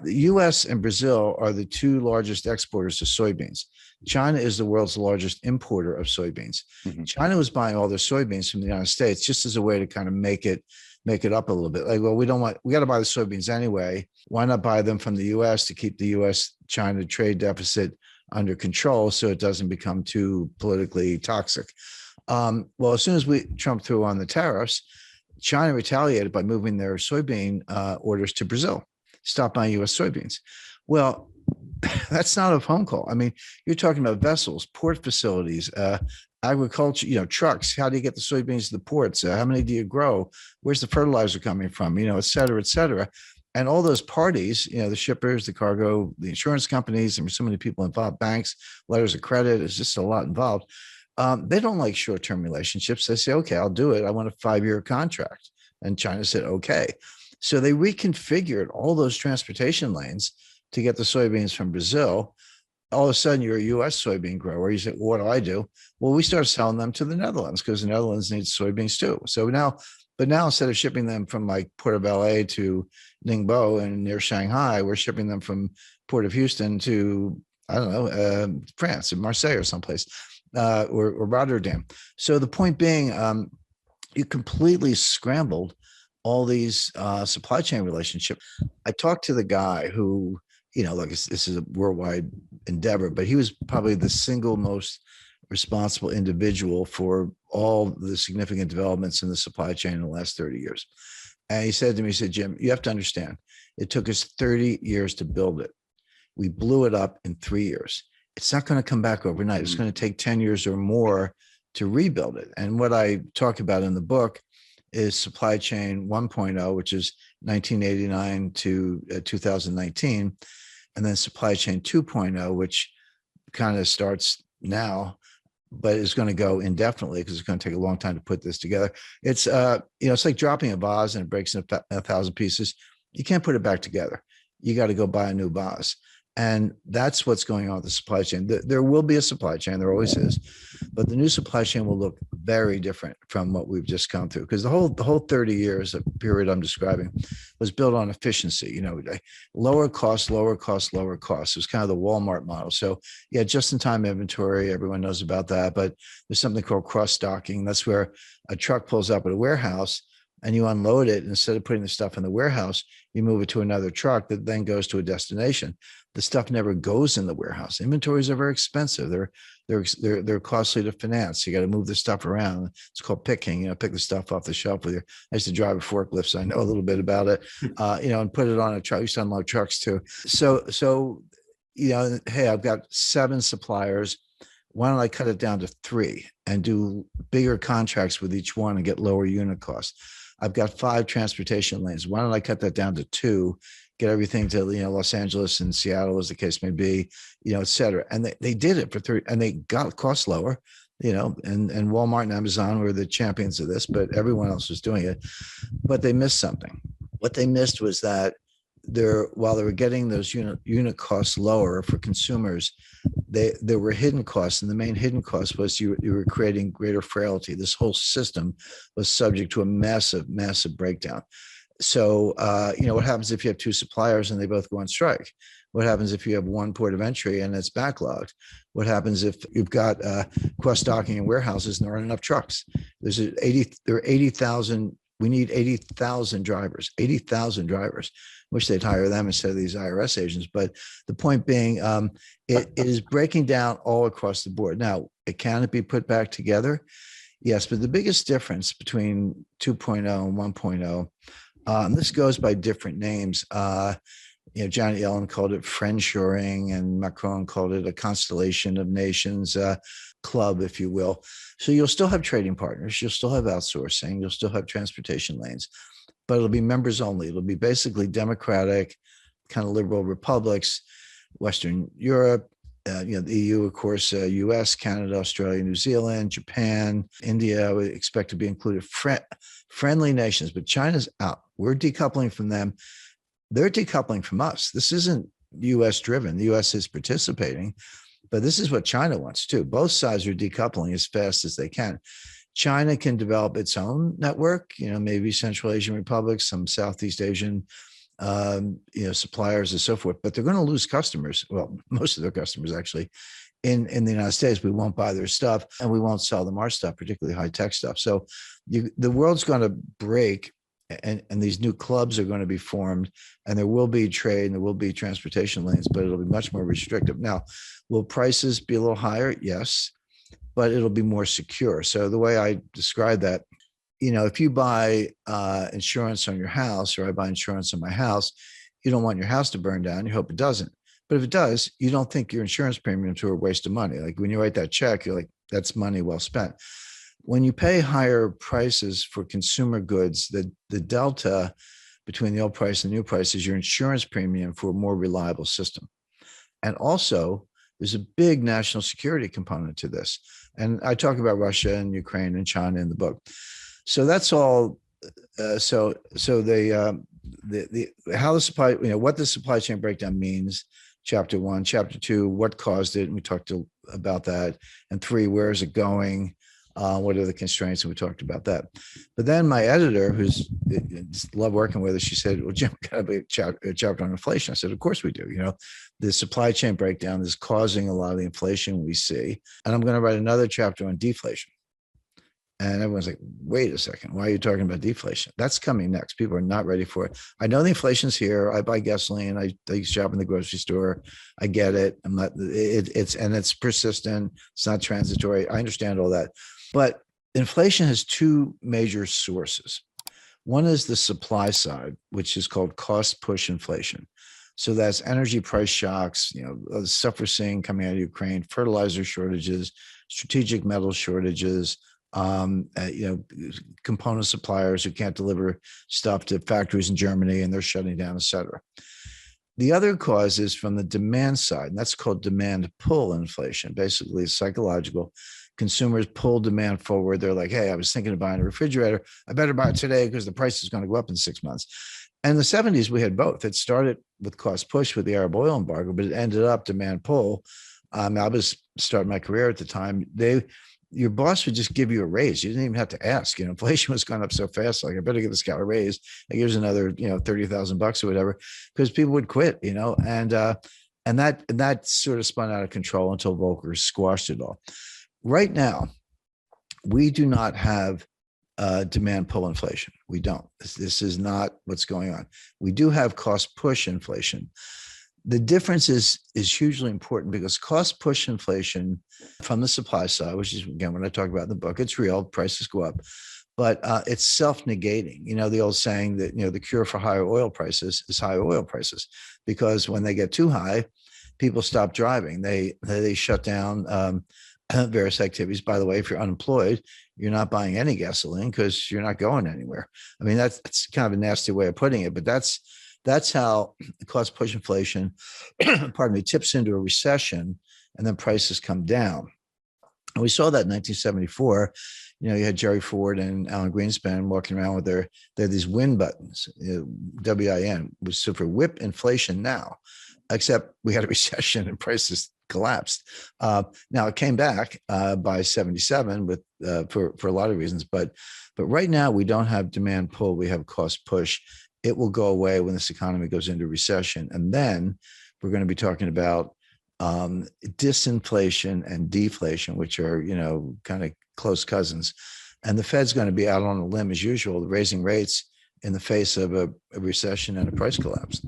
The US and Brazil are the two largest exporters of soybeans. China is the world's largest importer of soybeans. Mhm. China was buying all their soybeans from the United States just as a way to kind of make it up a little bit. Like, well, we got to buy the soybeans anyway. Why not buy them from the US to keep the US-China trade deficit under control so it doesn't become too politically toxic? Well, as soon as Trump threw on the tariffs, China retaliated by moving their soybean orders to Brazil, stop buying U.S. soybeans. Well, that's not a phone call. I mean, you're talking about vessels, port facilities, agriculture, trucks. How do you get the soybeans to the ports? How many do you grow? Where's the fertilizer coming from? Et cetera, et cetera. And all those parties, the shippers, the cargo, the insurance companies, and so many people involved, banks, letters of credit, it's just a lot involved. They don't like short-term relationships. They say, okay, I'll do it. I want a 5-year contract. And China said, okay. So they reconfigured all those transportation lanes to get the soybeans from Brazil. All of a sudden, you're a U.S. soybean grower. You say, well, what do? Well, we started selling them to the Netherlands because the Netherlands needs soybeans too. So now instead of shipping them from like Port of LA to Ningbo and near Shanghai, we're shipping them from Port of Houston to, I don't know, France, and Marseille or someplace. Or Rotterdam. So the point being, you completely scrambled all these supply chain relationships. I talked to the guy who, look, this is a worldwide endeavor, but he was probably the single most responsible individual for all the significant developments in the supply chain in the last 30 years. And he said to me, Jim, you have to understand, it took us 30 years to build it. We blew it up in 3 years. It's not going to come back overnight. It's going to take 10 years or more to rebuild it. And what I talk about in the book is supply chain 1.0, which is 1989 to 2019, and then supply chain 2.0, which kind of starts now, but is going to go indefinitely because it's going to take a long time to put this together. It's it's like dropping a vase and it breaks in 1,000 pieces. You can't put it back together. You got to go buy a new vase. And that's what's going on with the supply chain. There will be a supply chain, there always is, but the new supply chain will look very different from what we've just come through. Because the whole 30 years of period I'm describing was built on efficiency, lower cost, lower cost, lower cost. It was kind of the Walmart model. So yeah, just-in-time inventory, everyone knows about that, but there's something called cross-stocking. That's where a truck pulls up at a warehouse and you unload it. Instead of putting the stuff in the warehouse, you move it to another truck that then goes to a destination. The stuff never goes in the warehouse. Inventories are very expensive. They're costly to finance. You got to move the stuff around. It's called picking. Pick the stuff off the shelf with you. I used to drive a forklift, so I know a little bit about it. And put it on a truck. I used to unload trucks too. So hey, I've got 7 suppliers. Why don't I cut it down to 3 and do bigger contracts with each one and get lower unit costs? I've got 5 transportation lanes. Why don't I cut that down to 2? Get everything to Los Angeles and Seattle, as the case may be, et cetera. And they did it for 30, and they got costs lower, and Walmart and Amazon were the champions of this, but everyone else was doing it. But they missed something. What they missed was that while they were getting those unit costs lower for consumers, there were hidden costs, and the main hidden cost was you were creating greater frailty. This whole system was subject to a massive, massive breakdown. So, what happens if you have 2 suppliers and they both go on strike? What happens if you have one port of entry and it's backlogged? What happens if you've got cross-docking in warehouses and there aren't enough trucks? There are 80,000. We need 80,000 drivers. 80,000 drivers. Wish they'd hire them instead of these IRS agents. But the point being, it is breaking down all across the board. Now, can it be put back together? Yes, but the biggest difference between 2.0 and 1.0. This goes by different names. Janet Yellen called it friendshoring, and Macron called it a Constellation of Nations club, if you will. So you'll still have trading partners, you'll still have outsourcing, you'll still have transportation lanes, but it'll be members only. It'll be basically democratic, kind of liberal republics, Western Europe, the EU, of course, US, Canada, Australia, New Zealand, Japan, India, I would expect to be included. Friendly nations, but China's out. We're decoupling from them. They're decoupling from us. This isn't US driven. The US is participating, but this is what China wants too. Both sides are decoupling as fast as they can. China can develop its own network, maybe Central Asian republics, some Southeast Asian suppliers and so forth, but they're going to lose customers. Well, most of their customers actually in the United States. We won't buy their stuff and we won't sell them our stuff, particularly high tech stuff. So the world's going to break, and these new clubs are going to be formed, and there will be trade and there will be transportation lanes, but it'll be much more restrictive. Now, will prices be a little higher? Yes, but it'll be more secure. So the way I describe that, if you buy insurance on your house, or I buy insurance on my house, you don't want your house to burn down. You hope it doesn't. But if it does, you don't think your insurance premiums are a waste of money. Like when you write that check, you're like, that's money well spent. When you pay higher prices for consumer goods, the delta between the old price and the new price is your insurance premium for a more reliable system. And also, there's a big national security component to this. And I talk about Russia and Ukraine and China in the book. So that's all. So the how the supply, what the supply chain breakdown means. Chapter 1, Chapter 2, what caused it, and we talked about that. And 3, where is it going? What are the constraints? And we talked about that. But then my editor, who's love working with us, she said, "Well, Jim, got to be a chapter on inflation." I said, "Of course we do. The supply chain breakdown is causing a lot of the inflation we see, and I'm going to write another chapter on deflation." And everyone's like, "Wait a second, why are you talking about deflation?" That's coming next. People are not ready for it. I know the inflation's here. I buy gasoline. I shop in the grocery store. I get it. I'm not. It's persistent. It's not transitory. I understand all that, but inflation has 2 major sources. One is the supply side, which is called cost push inflation. So that's energy price shocks. The stuff we're seeing coming out of Ukraine, fertilizer shortages, strategic metal shortages. Component suppliers who can't deliver stuff to factories in Germany and they're shutting down, et cetera. The other cause is from the demand side, and that's called demand pull inflation. Basically, it's psychological. Consumers pull demand forward. They're like, "Hey, I was thinking of buying a refrigerator. I better buy it today because the price is going to go up in 6 months." And in the 70s, we had both. It started with cost push with the Arab oil embargo, but it ended up demand pull. I was starting my career at the time. Your boss would just give you a raise. You didn't even have to ask. Inflation was going up so fast. Like, I better give this guy a raise. Like, here's another, $30,000 or whatever, because people would quit. And that sort of spun out of control until Volcker squashed it all. Right now, we do not have demand pull inflation. We don't. This is not what's going on. We do have cost push inflation. The difference is hugely important because cost push inflation from the supply side, which is, again, what I talk about in the book, it's real, prices go up, but it's self-negating. The old saying that, the cure for higher oil prices is higher oil prices, because when they get too high, people stop driving. They shut down various activities. By the way, if you're unemployed, you're not buying any gasoline because you're not going anywhere. I mean, that's kind of a nasty way of putting it, but that's how the cost push inflation, tips into a recession, and then prices come down. And we saw that in 1974. You had Jerry Ford and Alan Greenspan walking around with they had these win buttons, WIN, was so for whip inflation now, except we had a recession and prices collapsed. Now it came back by 77 with for a lot of reasons, but right now we don't have demand pull, we have cost push. It will go away when this economy goes into recession. And then we're going to be talking about disinflation and deflation, which are, kind of close cousins. And the Fed's going to be out on a limb as usual, raising rates in the face of a recession and a price collapse.